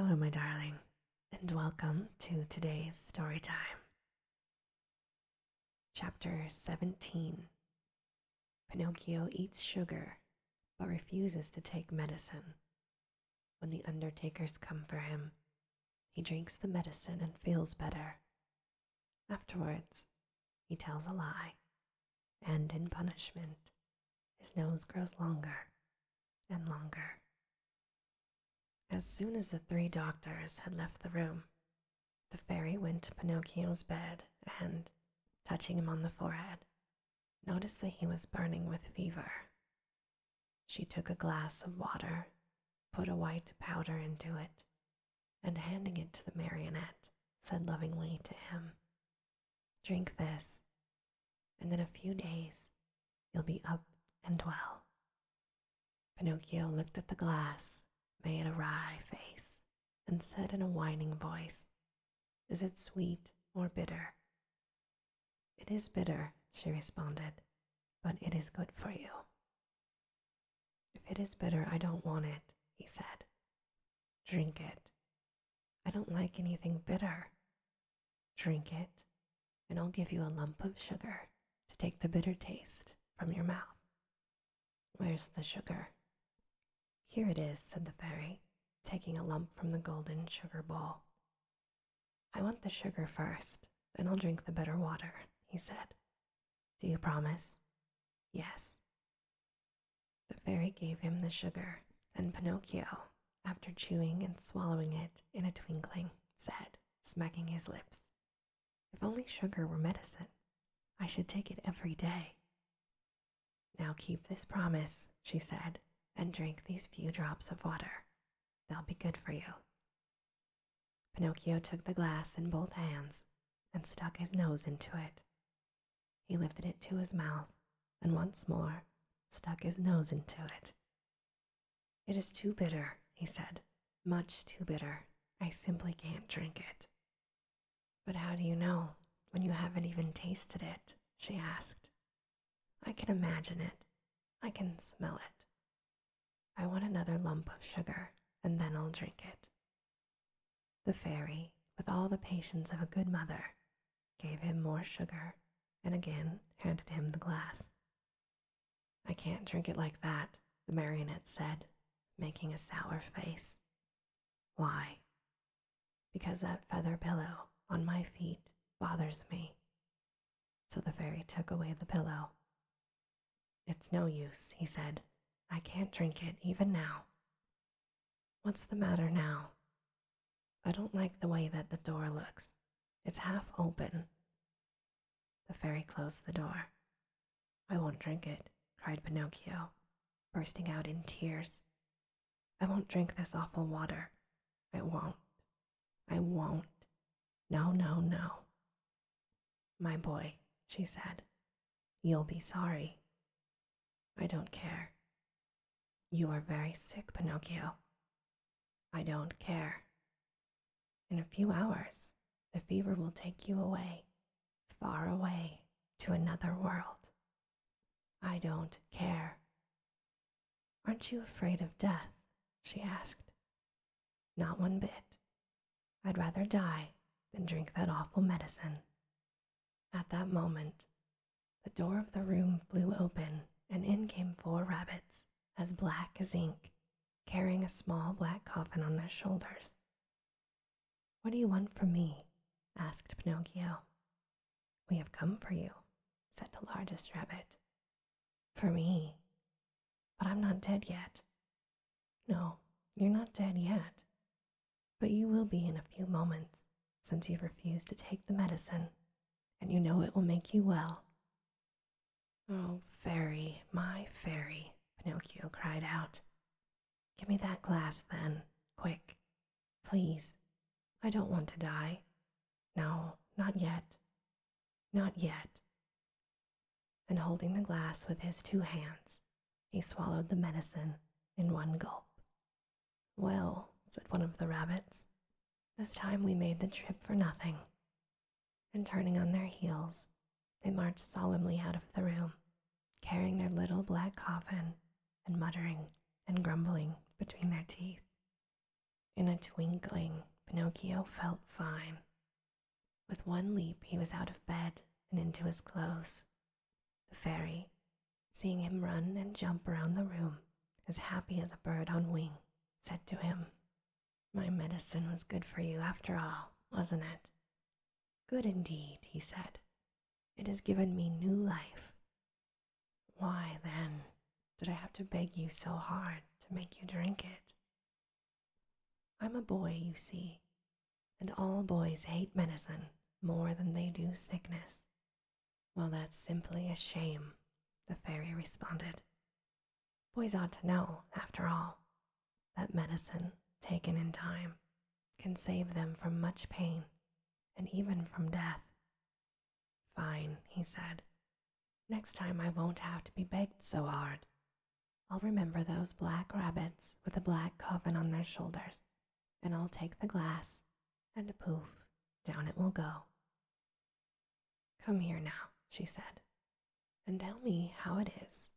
Hello, my darling, and welcome to today's story time. Chapter 17. Pinocchio eats sugar, but refuses to take medicine. When the undertakers come for him, he drinks the medicine and feels better. Afterwards, he tells a lie, and in punishment, his nose grows longer and longer. As soon as the three doctors had left the room, the fairy went to Pinocchio's bed and, touching him on the forehead, noticed that he was burning with fever. She took a glass of water, put a white powder into it, and handing it to the marionette, said lovingly to him, "Drink this, and in a few days you'll be up and well." Pinocchio looked at the glass, made a wry face, and said in a whining voice, "Is it sweet or bitter?" "It is bitter," she responded, "but it is good for you." "If it is bitter, I don't want it," he said. "Drink it." "I don't like anything bitter." "Drink it, and I'll give you a lump of sugar to take the bitter taste from your mouth." "Where's the sugar?" "Here it is," said the fairy, taking a lump from the golden sugar bowl. "I want the sugar first, then I'll drink the bitter water," he said. "Do you promise?" "Yes." The fairy gave him the sugar, and Pinocchio, after chewing and swallowing it in a twinkling, said, smacking his lips, "If only sugar were medicine, I should take it every day." "Now keep this promise," she said, "and drink these few drops of water. They'll be good for you." Pinocchio took the glass in both hands and stuck his nose into it. He lifted it to his mouth and once more stuck his nose into it. "It is too bitter," he said, "much too bitter. I simply can't drink it." "But how do you know when you haven't even tasted it?" she asked. "I can imagine it. I can smell it. I want another lump of sugar, and then I'll drink it." The fairy, with all the patience of a good mother, gave him more sugar and again handed him the glass. "I can't drink it like that," the marionette said, making a sour face. "Why?" "Because that feather pillow on my feet bothers me." So the fairy took away the pillow. "It's no use," he said. "I can't drink it even now." "What's the matter now?" "I don't like the way that the door looks. It's half open." The fairy closed the door. "I won't drink it," cried Pinocchio, bursting out in tears. "I won't drink this awful water. I won't. I won't. No, no, no." "My boy," she said, "you'll be sorry." "I don't care." "You are very sick, Pinocchio." "I don't care." "In a few hours, the fever will take you away, far away, to another world." "I don't care." "Aren't you afraid of death?" she asked. "Not one bit. I'd rather die than drink that awful medicine." At that moment, the door of the room flew open, and in came 4 rabbits, as black as ink, carrying a small black coffin on their shoulders. "What do you want from me?" asked Pinocchio. "We have come for you," said the largest rabbit. "For me? But I'm not dead yet." "No, you're not dead yet. But you will be in a few moments, since you've refused to take the medicine, and you know it will make you well." "Oh, fairy, my fairy," Pinocchio cried out. "Give me that glass then, quick, please. I don't want to die. No, not yet. Not yet." And holding the glass with his 2 hands, he swallowed the medicine in one gulp. "Well," said one of the rabbits, "this time we made the trip for nothing." And turning on their heels, they marched solemnly out of the room, carrying their little black coffin and muttering and grumbling between their teeth. In a twinkling, Pinocchio felt fine. With one leap, he was out of bed and into his clothes. The fairy, seeing him run and jump around the room, as happy as a bird on wing, said to him, "My medicine was good for you after all, wasn't it?" "Good indeed," he said. "It has given me new life." "Why, then, did I have to beg you so hard to make you drink it?" "I'm a boy, you see, and all boys hate medicine more than they do sickness." "Well, that's simply a shame," the fairy responded. "Boys ought to know, after all, that medicine, taken in time, can save them from much pain and even from death." "Fine," he said. "Next time I won't have to be begged so hard. I'll remember those black rabbits with a black coffin on their shoulders, and I'll take the glass, and poof, down it will go." "Come here now," she said, "and tell me how it is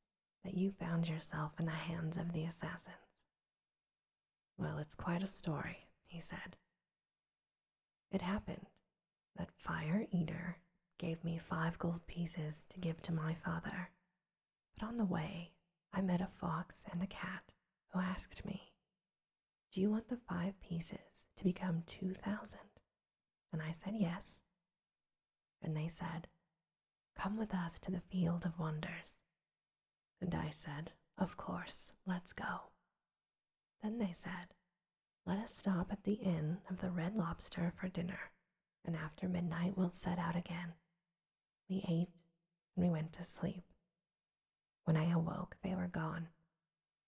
that you found yourself in the hands of the assassins." "Well, it's quite a story," he said. "It happened that Fire Eater gave me 5 gold pieces to give to my father, but on the way I met a fox and a cat who asked me, 'Do you want the 5 pieces to become 2,000? And I said yes. And they said, 'Come with us to the Field of Wonders.' And I said, 'Of course, let's go.' Then they said, 'Let us stop at the Inn of the Red Lobster for dinner, and after midnight we'll set out again.' We ate, and we went to sleep. When I awoke, they were gone,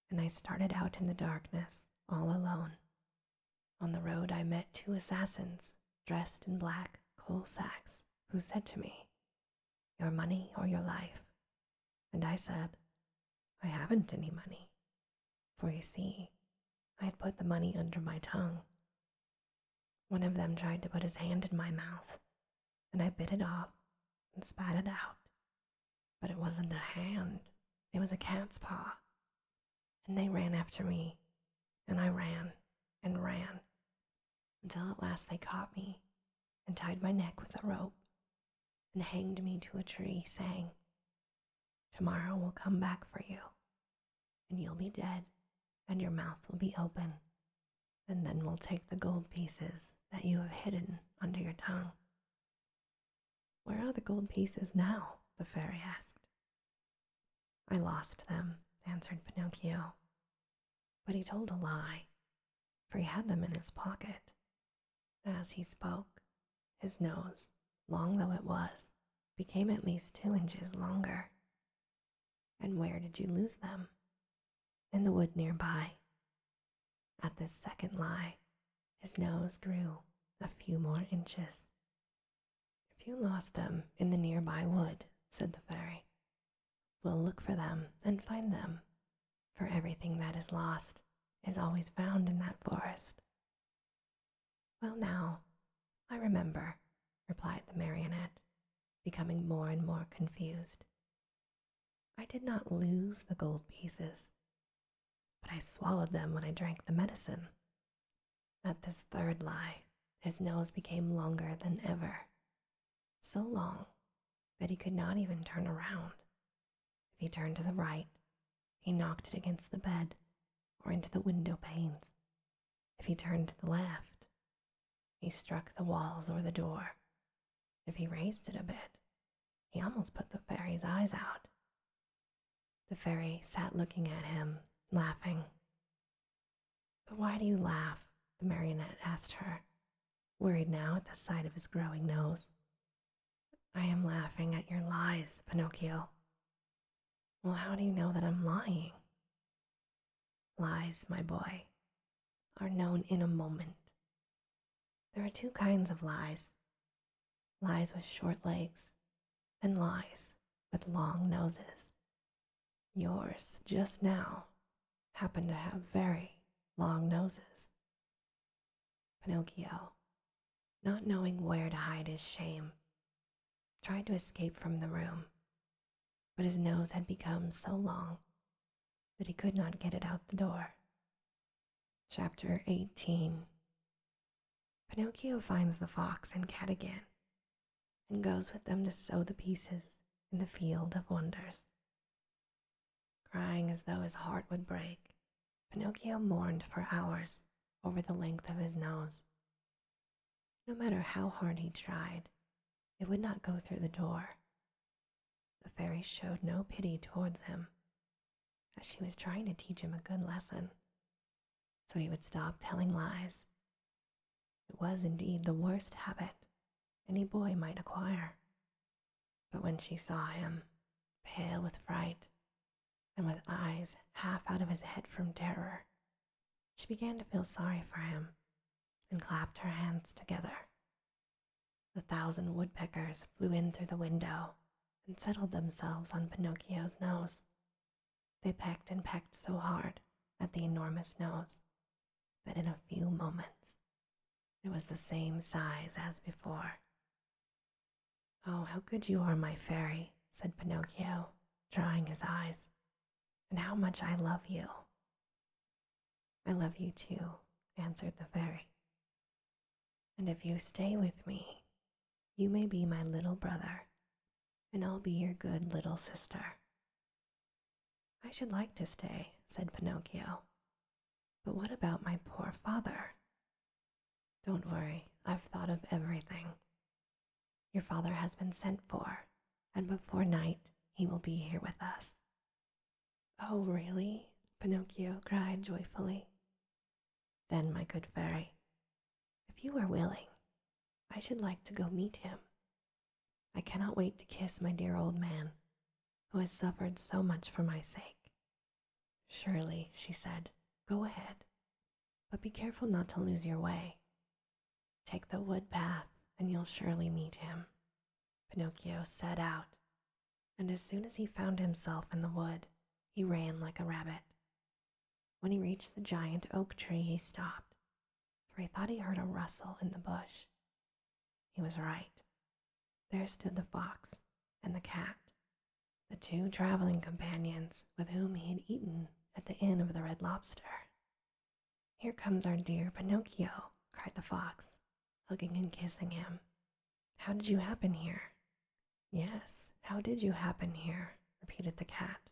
and I started out in the darkness, all alone. On the road I met 2 assassins, dressed in black coal sacks, who said to me, 'Your money or your life.' And I said, 'I haven't any money,' for you see, I had put the money under my tongue. One of them tried to put his hand in my mouth, and I bit it off and spat it out. But it wasn't a hand, it was a cat's paw. And they ran after me, and I ran and ran, until at last they caught me and tied my neck with a rope and hanged me to a tree, saying, 'Tomorrow we'll come back for you, and you'll be dead, and your mouth will be open, and then we'll take the gold pieces that you have hidden under your tongue.'" "Where are the gold pieces now?" the fairy asked. "I lost them," answered Pinocchio. But he told a lie, for he had them in his pocket. As he spoke, his nose, long though it was, became at least 2 inches longer. "And where did you lose them?" "In the wood nearby." At this second lie, his nose grew a few more inches. "If you lost them in the nearby wood," said the fairy, "we'll look for them and find them, for everything that is lost is always found in that forest." "Well, now, I remember," replied the marionette, becoming more and more confused. "I did not lose the gold pieces, but I swallowed them when I drank the medicine." At this third lie, his nose became longer than ever, so long that he could not even turn around. If he turned to the right, he knocked it against the bed or into the window panes. If he turned to the left, he struck the walls or the door. If he raised it a bit, he almost put the fairy's eyes out. The fairy sat looking at him, laughing. "But why do you laugh?" the marionette asked her, worried now at the sight of his growing nose. "I am laughing at your lies, Pinocchio." "Well, how do you know that I'm lying?" "Lies, my boy, are known in a moment. There are 2 kinds of lies: lies with short legs and lies with long noses. Yours, just now, happen to have very long noses." Pinocchio, not knowing where to hide his shame, tried to escape from the room, but his nose had become so long that he could not get it out the door. Chapter 18. Pinocchio finds the fox and cat again and goes with them to sow the pieces in the field of wonders. Crying as though his heart would break, Pinocchio mourned for hours over the length of his nose. No matter how hard he tried, it would not go through the door. The fairy showed no pity towards him, as she was trying to teach him a good lesson, so he would stop telling lies. It was indeed the worst habit any boy might acquire. But when she saw him, pale with fright, and with eyes half out of his head from terror, she began to feel sorry for him and clapped her hands together. 1,000 woodpeckers flew in through the window and settled themselves on Pinocchio's nose. They pecked and pecked so hard at the enormous nose that in a few moments it was the same size as before. "Oh, how good you are, my fairy," said Pinocchio, drying his eyes, "and how much I love you." "I love you too," answered the fairy. "And if you stay with me, you may be my little brother, and I'll be your good little sister." "I should like to stay," said Pinocchio. "But what about my poor father?" "Don't worry, I've thought of everything. Your father has been sent for, and before night he will be here with us." "Oh, really?" Pinocchio cried joyfully. "Then, my good fairy, if you are willing, I should like to go meet him. I cannot wait to kiss my dear old man, who has suffered so much for my sake." "Surely," she said, "go ahead, but be careful not to lose your way. Take the wood path and you'll surely meet him." Pinocchio set out, and as soon as he found himself in the wood, he ran like a rabbit. When he reached the giant oak tree, he stopped, for he thought he heard a rustle in the bush. He was right. There stood the fox and the cat, the two traveling companions with whom he had eaten at the Inn of the Red Lobster. "Here comes our dear Pinocchio," cried the fox, hugging and kissing him. "How did you happen here?" "Yes, how did you happen here?" repeated the cat.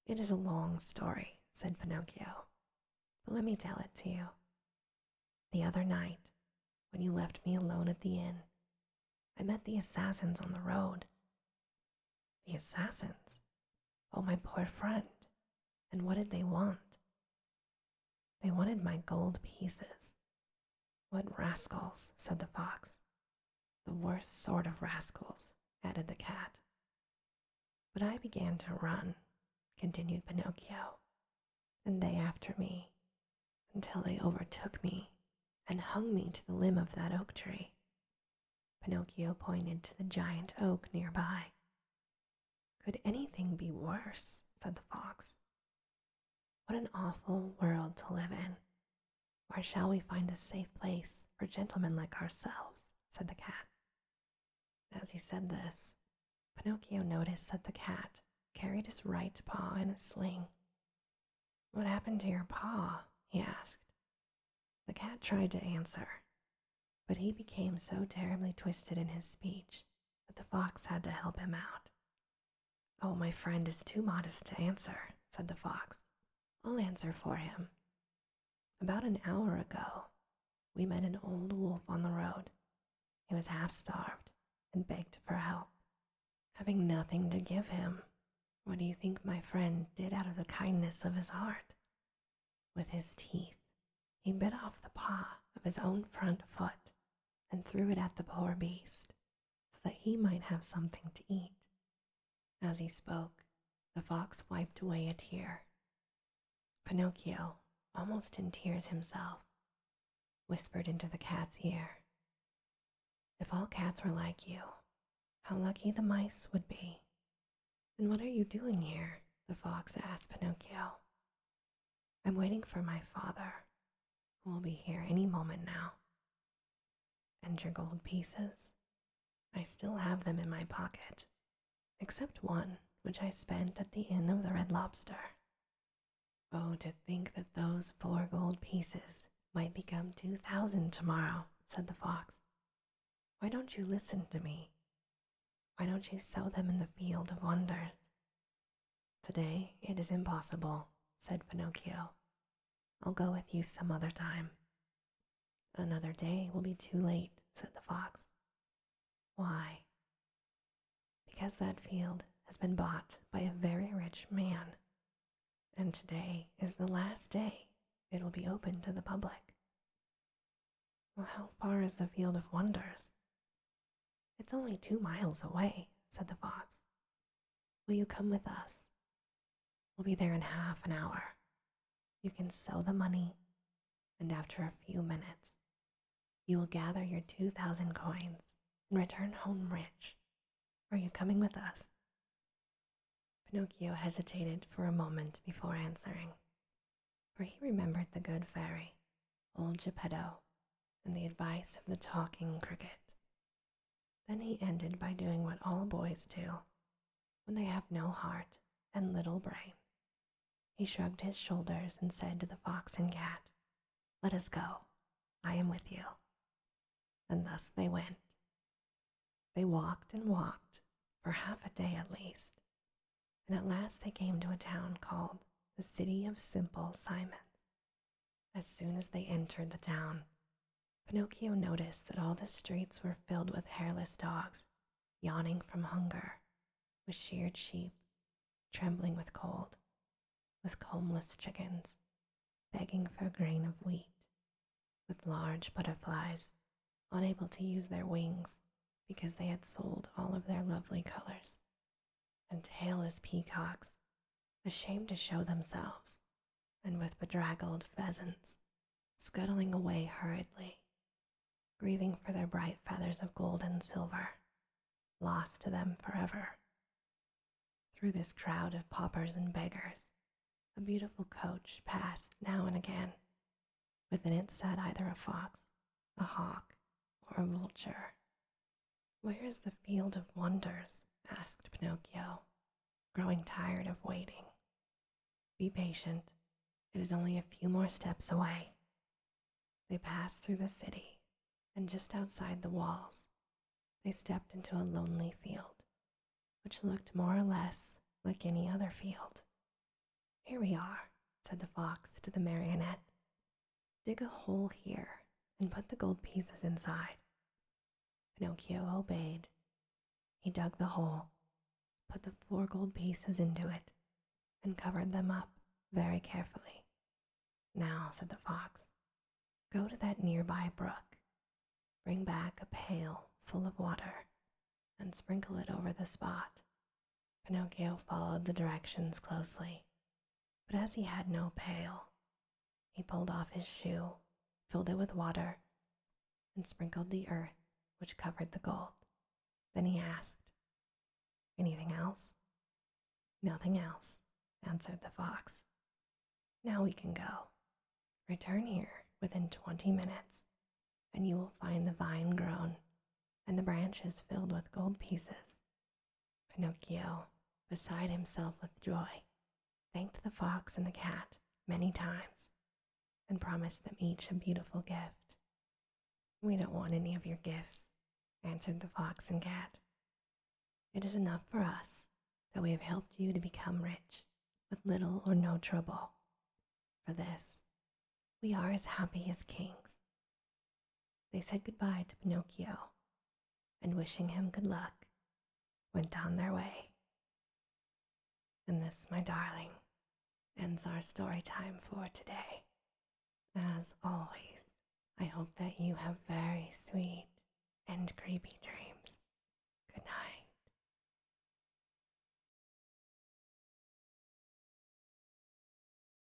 "It is a long story," said Pinocchio, "but let me tell it to you. The other night, when you left me alone at the inn, I met the assassins on the road." "The assassins? Oh, my poor friend, and what did they want?" "They wanted my gold pieces." "What rascals," said the fox. "The worst sort of rascals," added the cat. "But I began to run," continued Pinocchio, "and they after me, until they overtook me and hung me to the limb of that oak tree." Pinocchio pointed to the giant oak nearby. "Could anything be worse?" said the fox. "What an awful world to live in. Where shall we find a safe place for gentlemen like ourselves?" said the cat. As he said this, Pinocchio noticed that the cat carried his right paw in a sling. "What happened to your paw?" he asked. The cat tried to answer, but he became so terribly twisted in his speech that the fox had to help him out. "Oh, my friend is too modest to answer," said the fox. "I'll answer for him. About an hour ago, we met an old wolf on the road. He was half starved and begged for help. Having nothing to give him, what do you think my friend did out of the kindness of his heart? With his teeth, he bit off the paw of his own front foot and threw it at the poor beast, so that he might have something to eat." As he spoke, the fox wiped away a tear. Pinocchio, almost in tears himself, whispered into the cat's ear, "If all cats were like you, how lucky the mice would be." "And what are you doing here?" the fox asked Pinocchio. "I'm waiting for my father, who will be here any moment now." "And your gold pieces?" "I still have them in my pocket, except one which I spent at the Inn of the Red Lobster." Oh, to think that those 4 gold pieces might become 2,000 tomorrow, said the fox. Why don't you listen to me? Why don't you sow them in the field of wonders? Today it is impossible, said Pinocchio. I'll go with you some other time. Another day will be too late, said the fox. Why? Because that field has been bought by a very rich man, and today is the last day it will be open to the public. Well, how far is the field of wonders? It's only 2 miles away, said the fox. Will you come with us? We'll be there in half an hour. You can sow the money, and after a few minutes, you will gather your 2,000 coins and return home rich. Are you coming with us? Pinocchio hesitated for a moment before answering, for he remembered the good fairy, old Geppetto, and the advice of the talking cricket. Then he ended by doing what all boys do when they have no heart and little brain. He shrugged his shoulders and said to the fox and cat, Let us go. I am with you. And thus they went. They walked and walked for half a day at least, and at last they came to a town called the City of Simple Simons. As soon as they entered the town, Pinocchio noticed that all the streets were filled with hairless dogs, yawning from hunger, with sheared sheep, trembling with cold, with combless chickens, begging for a grain of wheat, with large butterflies, unable to use their wings because they had sold all of their lovely colors, and tailless peacocks, ashamed to show themselves, and with bedraggled pheasants, scuttling away hurriedly, grieving for their bright feathers of gold and silver, lost to them forever. Through this crowd of paupers and beggars, a beautiful coach passed now and again. Within it sat either a fox, a hawk, or a vulture. Where is the field of wonders? Asked Pinocchio, growing tired of waiting. Be patient. It is only a few more steps away. They passed through the city, and just outside the walls, they stepped into a lonely field, which looked more or less like any other field. Here we are, said the fox to the marionette. Dig a hole here and put the gold pieces inside. Pinocchio obeyed. He dug the hole, put the 4 gold pieces into it, and covered them up very carefully. Now, said the fox, go to that nearby brook. Bring back a pail full of water and sprinkle it over the spot. Pinocchio followed the directions closely, but as he had no pail, he pulled off his shoe, filled it with water, and sprinkled the earth which covered the gold. Then he asked, Anything else? Nothing else, answered the fox. Now we can go. Return here within 20 minutes, and you will find the vine grown and the branches filled with gold pieces. Pinocchio, beside himself with joy, thanked the fox and the cat many times and promised them each a beautiful gift. We don't want any of your gifts, answered the fox and cat. It is enough for us that we have helped you to become rich with little or no trouble. For this, we are as happy as kings. They said goodbye to Pinocchio, and wishing him good luck, went on their way. And this, my darling, ends our story time for today. As always, I hope that you have very sweet and creepy dreams.